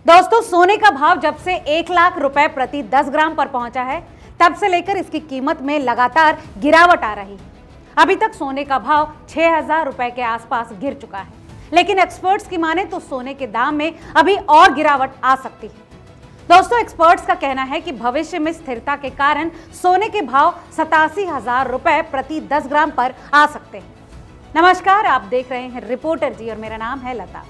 दोस्तों, सोने का भाव जब से 1 लाख रुपए प्रति 10 ग्राम पर पहुंचा है, तब से लेकर इसकी कीमत में लगातार गिरावट आ रही है। अभी तक सोने का भाव 6,000 रुपए के आसपास गिर चुका है, लेकिन एक्सपर्ट्स की माने तो सोने के दाम में अभी और गिरावट आ सकती है। दोस्तों, एक्सपर्ट्स का कहना है कि भविष्य में स्थिरता के कारण सोने के भाव 87,000 रुपए प्रति 10 ग्राम पर आ सकते हैं। नमस्कार, आप देख रहे हैं रिपोर्टर जी और मेरा नाम है लता।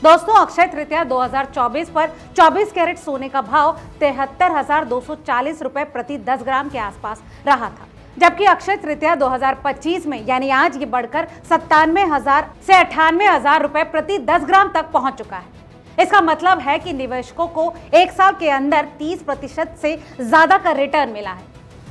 दोस्तों, अक्षय तृतीया 2024 पर 24 कैरेट सोने का भाव 73,240 रुपए प्रति 10 ग्राम के आसपास रहा था, जबकि अक्षय तृतीया 2025 में यानी आज ये बढ़कर 97,000 से 98,000 रुपए प्रति 10 ग्राम तक पहुंच चुका है। इसका मतलब है कि निवेशकों को एक साल के अंदर 30% से ज्यादा का रिटर्न मिला है।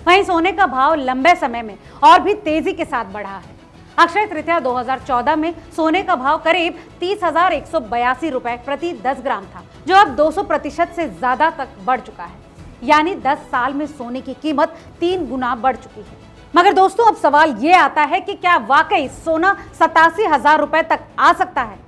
वहीं सोने का भाव लंबे समय में और भी तेजी के साथ बढ़ा है। अक्षय तृतीया 2014 में सोने का भाव करीब 30,182 रुपए प्रति 10 ग्राम था, जो अब 200% से ज्यादा तक बढ़ चुका है। यानी 10 साल में सोने की कीमत 3 गुना बढ़ चुकी है। मगर दोस्तों, अब सवाल ये आता है कि क्या वाकई सोना 87,000 रुपए तक आ सकता है?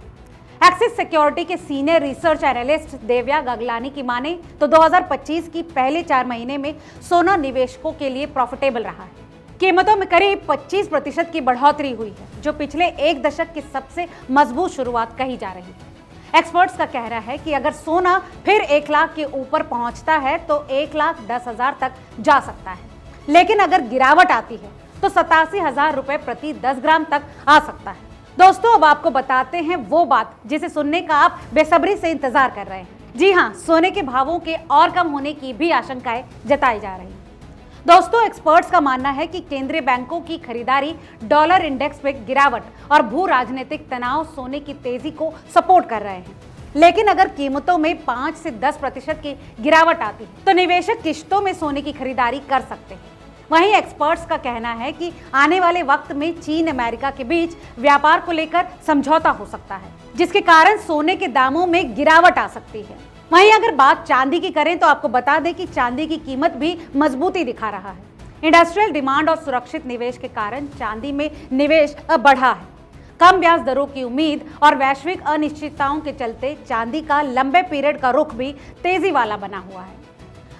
एक्सिस सिक्योरिटी के सीनियर रिसर्च एनालिस्ट देव्या गगलानी की माने तो 2025 की पहले 4 महीने में सोना निवेशकों के लिए प्रॉफिटेबल रहा है। कीमतों में करीब 25% की बढ़ोतरी हुई है, जो पिछले 1 दशक की सबसे मजबूत शुरुआत कही जा रही है। एक्सपर्ट्स का कहना है कि अगर सोना फिर 1 लाख के ऊपर पहुंचता है तो 1,10,000 तक जा सकता है, लेकिन अगर गिरावट आती है तो 87,000 रुपए प्रति 10 ग्राम तक आ सकता है। दोस्तों, अब आपको बताते हैं वो बात जिसे सुनने का आप बेसब्री से इंतजार कर रहे हैं। जी हाँ, सोने के भावों के और कम होने की भी आशंकाएं जताई जा रही हैं। दोस्तों, एक्सपर्ट्स का मानना है कि केंद्रीय बैंकों की खरीदारी, डॉलर इंडेक्स में गिरावट और भू राजनीतिक तनाव सोने की तेजी को सपोर्ट कर रहे हैं। लेकिन अगर कीमतों में 5 से 10% की गिरावट आती है तो निवेशक किश्तों में सोने की खरीदारी कर सकते हैं। वहीं एक्सपर्ट्स का कहना है कि आने वाले वक्त में चीन अमेरिका के बीच व्यापार को लेकर समझौता हो सकता है, जिसके कारण सोने के दामों में गिरावट आ सकती है। वहीं अगर बात चांदी की करें तो आपको बता दें कि चांदी की कीमत भी मजबूती दिखा रहा है। इंडस्ट्रियल डिमांड और सुरक्षित निवेश के कारण चांदी में निवेश अब बढ़ा है। कम ब्याज दरों की उम्मीद और वैश्विक अनिश्चितताओं के चलते चांदी का लंबे पीरियड का रुख भी तेजी वाला बना हुआ है।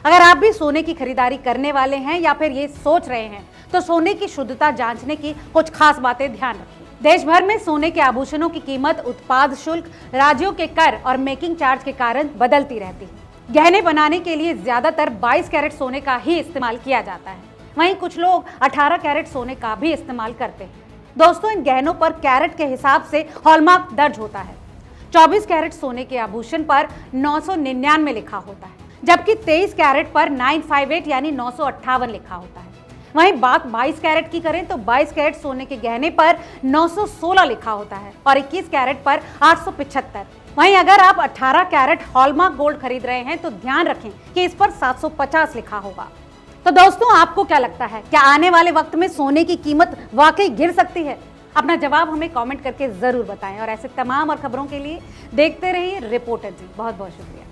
अगर आप भी सोने की खरीदारी करने वाले हैं या फिर ये सोच रहे हैं तो सोने की शुद्धता जांचने की कुछ खास बातें ध्यान रखें। देश भर में सोने के आभूषणों की कीमत उत्पाद शुल्क, राज्यों के कर और मेकिंग चार्ज के कारण बदलती रहती है। गहने बनाने के लिए ज्यादातर 22 कैरेट सोने का ही इस्तेमाल किया जाता है। वहीं कुछ लोग 18 कैरेट सोने का भी इस्तेमाल करते हैं। दोस्तों, इन गहनों पर कैरेट के हिसाब से हॉलमार्क दर्ज होता है। 24 कैरेट सोने के आभूषण पर 999 लिखा होता है, जबकि 23 कैरेट पर 958 यानी 958 लिखा होता है। वहीं बात 22 कैरेट की करें तो 22 कैरेट सोने के गहने पर 916 लिखा होता है और 21 कैरेट पर 875। वहीं अगर आप 18 कैरेट हॉलमार्क गोल्ड खरीद रहे हैं तो ध्यान रखें कि इस पर 750 लिखा होगा। तो दोस्तों, आपको क्या लगता है, क्या आने वाले वक्त में सोने की कीमत वाकई गिर सकती है? अपना जवाब हमें कमेंट करके जरूर बताएं और ऐसे तमाम और खबरों के लिए देखते रहिए रिपोर्टर जी। बहुत बहुत शुक्रिया।